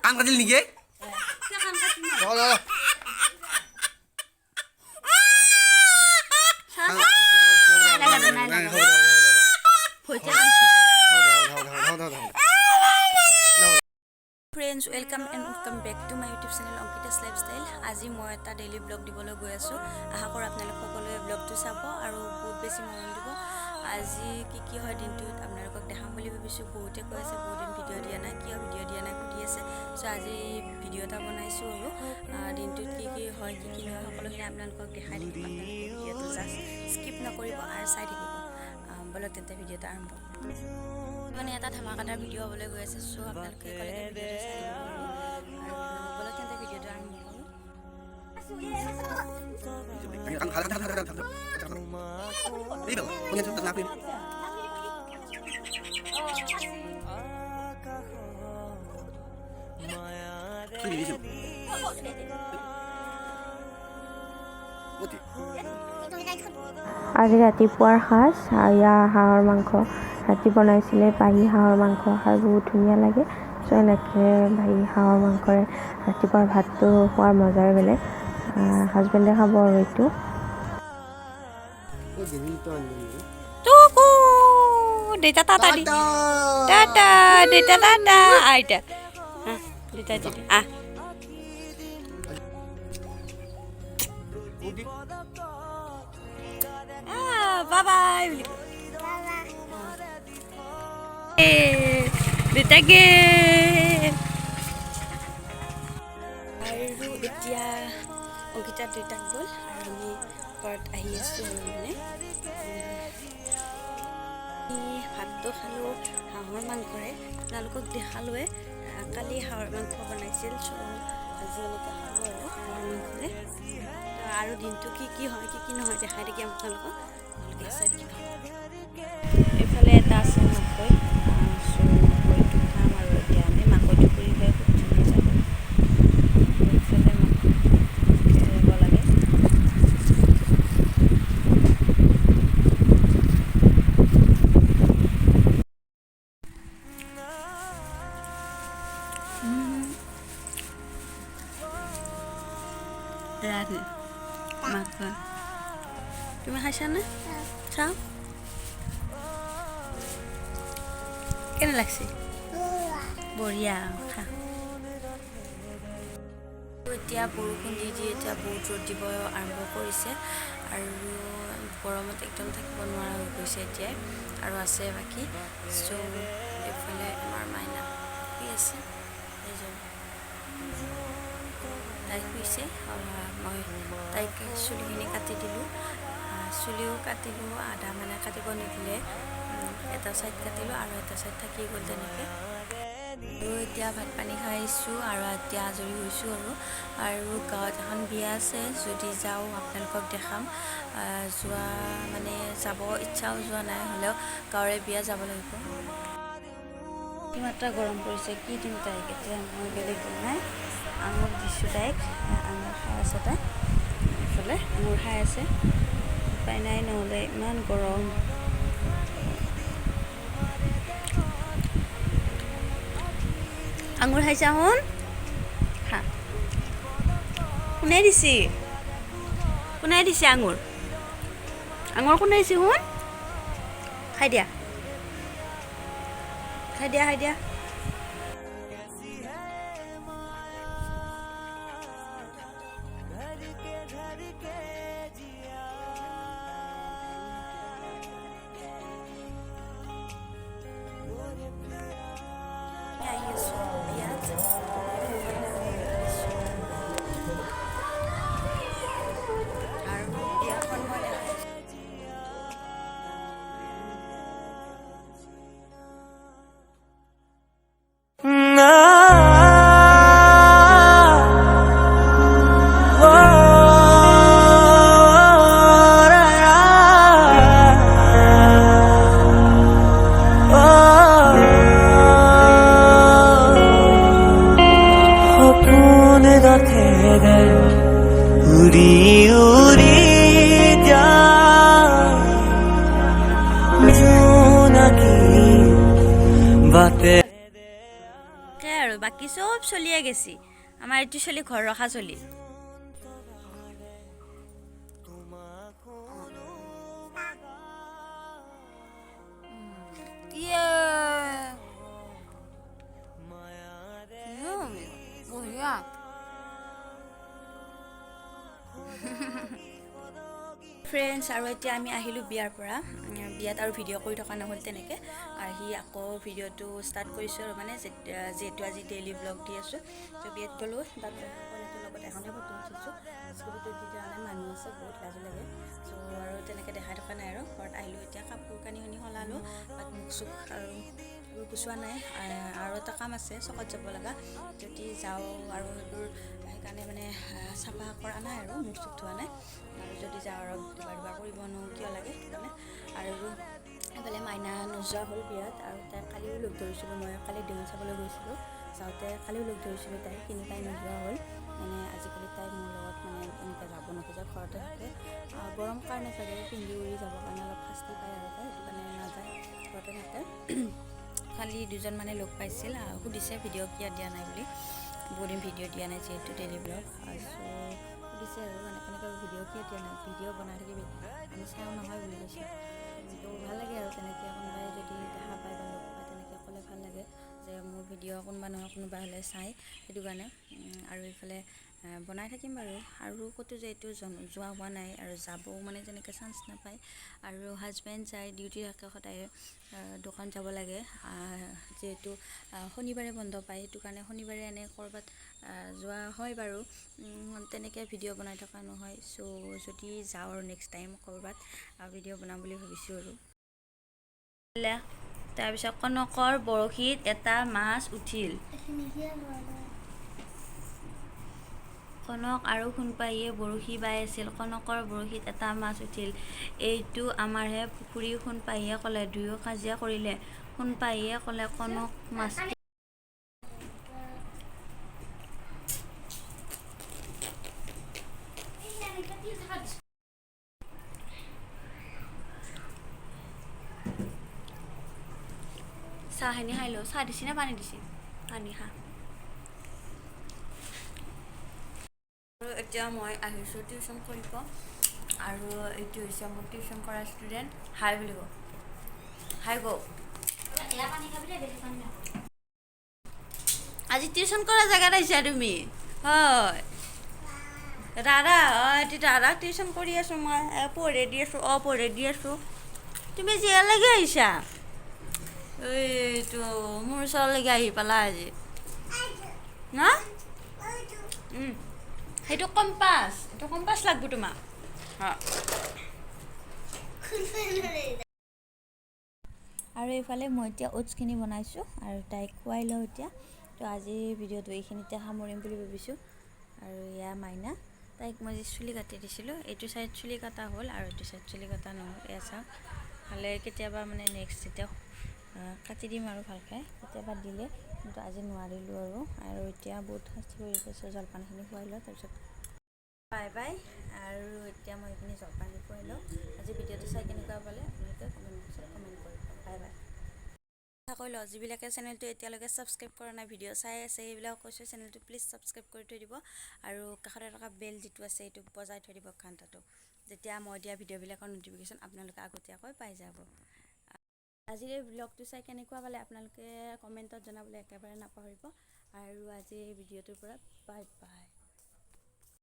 কাণ কাটিল নেকি friends welcome back to my YouTube channel Ankita's lifestyle. আজি মই এটা ডেইলি ব্লগ দিবলৈ গৈ আছোঁ। আশা কৰোঁ আপোনালোক সকলোৱে ব্লগটো চাব আৰু বহুত বেছি মৰম দিব। আজি কি হয় দিনটোত আপোনালোকক দেখাম বুলি ভাবিছোঁ। বহুতে কৈ আছে বহুত দিন ভিডিঅ' দিয়া নাই, কিয় ভিডিঅ' দিয়া নাই সুধি আছে। চ' আজি ভিডিঅ' এটা বনাইছোঁ আৰু দিনটোত কি হয় কি নহয় সকলোখিনি আপোনালোকক দেখাই থাকিম। আপোনালোকে ভিডিঅ'টো জাষ্ট স্কিপ নকৰিব আৰু চাই থাকিব। বলক তেন্তে ভিডিঅ'টো আৰম্ভ কৰোঁ। মানে এটা ধামাকাদাৰ ভিডিঅ' হ'বলৈ গৈ আছে। চ' আপোনালোকে একেলগে ভিডিঅ'টো চাই থাকিব আৰু বলক তেন্তে ভিডিঅ'টো আৰম্ভ কৰোঁ। আজি ৰাতিপুৱাৰ সাজ এয়া হাঁহৰ মাংস ৰাতি বনাইছিলে। বাহী হাঁহৰ মাংস খাই বহুত ধুনীয়া লাগে। চ' এনেকৈ বাহী হাঁহৰ মাংসৰে ৰাতিপুৱাৰ ভাতটো খোৱাৰ মজাই বেলেগ। হাজবেণ্ডে খাব আৰু এইটো দেউতা টাটা দি টাটা দেউতা টাটা আইতা দেউতা দিদি বাবাই বুলি দেউতাকে আৰু এতিয়া অংকিতাৰ দেউতাক গ'ল আৰু আমি ঘৰত আহি আছোঁ আৰু মানে ভাতটো খালোঁ হাঁহৰ মাংসৰে। আপোনালোকক দেখালোৱে কালি হাঁহৰ মাংস বনাইছিল। চ' আজি এনেকৈ খালোঁ আৰু হাঁহৰ মাংসৰে। আৰু দিনটো কি হয় কি নহয় দেখাই থাকিম আপোনালোকক। আপোনালোকে চাই থাকিব। এইফালে এটা আছে মাকৈ। চ' মাকৈটো খাম আৰু এতিয়া আমি মাকৈটো পুৰি খাই খুব ধুনীয়া যাব। এইফালে মাকৈ ল'ব লাগে। মাকৈ তুমি খাইছানে? চাওঁ কেনে লাগছে? বঢ়িয়া খা। এতিয়া বৰষুণ দি এতিয়া বহুত ৰ'দ দিব আৰম্ভ কৰিছে আৰু গৰমত একদম থাকিব নোৱাৰা হৈ গৈছে এতিয়াই আৰু আছে বাকী। চ' এইফালে আমাৰ মাইনা শুই আছে। তাই শুইছে। মই তাইক চুলিখিনি কাটি দিলোঁ। চুলিও কাটিলোঁ আধা মানে কাটিব নিদিলে। এটা ছাইড কাটিলোঁ আৰু এটা ছাইড থাকি গ'ল তেনেকৈ। আৰু এতিয়া ভাত পানী খাই আহিছোঁ আৰু এতিয়া আজৰি হৈছোঁ আৰু গাঁৱত এখন বিয়া আছে। যদি যাওঁ আপোনালোকক দেখাম। যোৱা মানে যাব ইচ্ছাও যোৱা নাই, হ'লেও গাঁৱৰে বিয়া যাব লাগিব। কিমাত্ৰা গৰম পৰিছে কি দিম তাইক এতিয়া। মই বেলেগ দিম নাই। আঙুৰ দিছোঁ তাইক। আঙুৰ খাই আছে তাই। এইফালে আঙুৰ খাই আছে। উপায় নাই নহ'লে ইমান গৰম। আঙুৰ খাইছা শুন খা। কোনে দিছে আঙুৰ? আঙুৰ কোনে দিছে শুন? খাই দিয়া। তেনেকৈ আৰু বাকী চব চলিয়ে গেছি আমাৰ এইটো চলি ঘৰ ৰখা চলি বঢ়িয়া ফ্ৰেণ্ডছ আৰু এতিয়া আমি আহিলোঁ বিয়াৰ পৰা বিয়াত আৰু ভিডিঅ' কৰি থকা নহ'ল তেনেকৈ আহি আকৌ ভিডিঅ'টো ষ্টাৰ্ট কৰিছোঁ আৰু মানে যিহেতু আজি ডেইলি ব্লগ দি আছোঁ তো বিয়াত গ'লোঁ তাত সকলোটোৰ লগত এখনে ফটো উঠিছোঁ স্কুটিত উঠি যোৱা নাই মানুহ আছে বহুত লাজ লাগে চ' আৰু তেনেকৈ দেখাই থকা নাই আৰু ঘৰত আহিলোঁ এতিয়া কাপোৰ কানি সলালোঁ বাট মুখ চুখ আৰু গুচোৱা নাই আৰু এটা কাম আছে চকত যাব লগা যদি যাওঁ আৰু সেইবোৰ সেইকাৰণে মানে চাফা কৰা নাই আৰু মুখ চুখ ধোৱা নাই আৰু যদি যাওঁ আৰু দুবাৰ কৰিবনো কিয় লাগে সেইকাৰণে আৰু এইফালে মাইনা নোযোৱা হ'ল বিয়াত আৰু তাই কালিও লগ ধৰিছিলোঁ মই কালি দেউল চাবলৈ গৈছিলোঁ যাওঁতে কালিও লগ ধৰিছিলোঁ তাই কিন্তু তাই নোযোৱা হ'ল মানে আজিকালি তাই মোৰ লগত মানে এনেকৈ যাব নোখোজে ঘৰতে থাকে গৰম কাৰণে চাগে পিন্ধি উৰি যাবৰ কাৰণে অলপ শাস্তি পায় আৰু তাই সেইটো কাৰণে নাযায় ঘৰতে থাকে কালি দুজন মানে লগ পাইছিল সুধিছে ভিডিঅ' কিয় দিয়া নাই বুলি বহুদিন ভিডিঅ' দিয়া নাই যিহেতু ডেইলি ব্লগ সুধিছে আৰু এনেকৈ ভিডিঅ' কিয় দিয়া নাই ভিডিঅ' বনাই থাকিবি আমি চাওঁ নহয় বুলি কৈছে তো ভাল লাগে আৰু তেনেকৈ কোনোবাই যদি দেখা পায় বা লগ পায় তেনেকৈ ক'লে ভাল লাগে যে মোৰ ভিডিঅ' কোনোবা নহয় কোনোবা হ'লে চাই সেইটো কাৰণে আৰু এইফালে বনাই থাকিম বাৰু আৰু ক'তো যিহেতু যোৱা হোৱা নাই আৰু যাবও মানে তেনেকৈ চান্স নাপায় আৰু হাজবেণ্ড যায় ডিউটি থাকে সদায় দোকান যাব লাগে যিহেতু শনিবাৰে বন্ধ পায় সেইটো কাৰণে শনিবাৰে এনে ক'ৰবাত যোৱা হয় বাৰু তেনেকৈ ভিডিঅ' বনাই থকা নহয় চ' যদি যাওঁ আৰু নেক্সট টাইম ক'ৰবাত ভিডিঅ' বনাম বুলি ভাবিছোঁ আৰু তাৰপিছত কনকৰ বৰশীত এটা মাছ উঠিল কনক আৰু সোণপাহীয়ে বৰশী বাই আছিল কনকৰ বৰশীত এটা মাছ উঠিল এইটো আমাৰহে পুখুৰী সোণপাহীয়ে ক'লে দুয়ো কাজিয়া কৰিলে সোণপাহীয়ে ক'লে কনক মাছ চাহখিনি খাই লওঁ চাহ দিছি নে পানী দিছি পানী খা আৰু এতিয়া মই আহিছোঁ টিউশ্যন কৰিব আৰু এইটো হৈছে মোৰ টিউশ্যন কৰা ষ্টুডেণ্ট হাই বুলি কওঁ হাই গো আজি টিউশ্যন কৰা জেগাত আহিছা তুমি হয় দাদা এইটো দাদাক টিউশ্যন কৰি আছোঁ মই পঢ়াই দি আছোঁ পঢ়াই দি আছোঁ তুমি জিয়ালৈকে আহিছা এইটো মোৰ ওচৰলৈকে আহি পালা আজি না সেইটো কম্পাছ লাগব তোমাক আৰু এইফালে মই এতিয়া ওটছখিনি বনাইছোঁ আৰু তাইক খুৱাই লওঁ এতিয়া তো আজি ভিডিঅ'টো এইখিনিতে সামৰিম বুলি ভাবিছোঁ আৰু এয়া মাইনা তাইক মই যে চুলি কাটি দিছিলোঁ এইটো চাইড চুলি কটা হ'ল আৰু এইটো চাইড চুলি কটা নহ'ল এয়া চাওক হ'লে কেতিয়াবা মানে নেক্সট যেতিয়া কাটি দিম আৰু ভালকৈ কেতিয়াবা দিলে কিন্তু আজি নোৱাৰিলোঁ আৰু এতিয়া বহুত শাস্তি কৰি গৈছে জলপানখিনি খুৱাই লওঁ তাৰপিছত বাই বাই আৰু এতিয়া মই এইখিনি জলপানখিনি খুৱাই লওঁ আজি ভিডিঅ'টো চাই কেনেকুৱা পালে আপোনালোকে কমেণ্ট বক্সত কমেণ্ট কৰিব বাই বাই আশা কৰি লওঁ যিবিলাকে চেনেলটো এতিয়ালৈকে ছাবস্ক্ৰাইব কৰা নাই ভিডিঅ' চাই আছে সেইবিলাক কৈছোঁ চেনেলটো প্লিজ ছাবস্ক্ৰাইব কৰি থৈ দিব আৰু কাষতে থকা বেল যিটো আছে সেইটো বজাই থৈ দিব ঘণ্টাটো যেতিয়া মই দিয়া ভিডিঅ'বিলাকৰ ন'টিফিকেশ্যন আপোনালোকে আগতীয়াকৈ পাই যাব আজিৰ এই ব্লগটো চাই কেনেকুৱা পালে আপোনালোকে কমেণ্টত জনাবলৈ একেবাৰে নাপাহৰিব আৰু আজি এই ভিডিঅ'টোৰ পৰা বাই বাই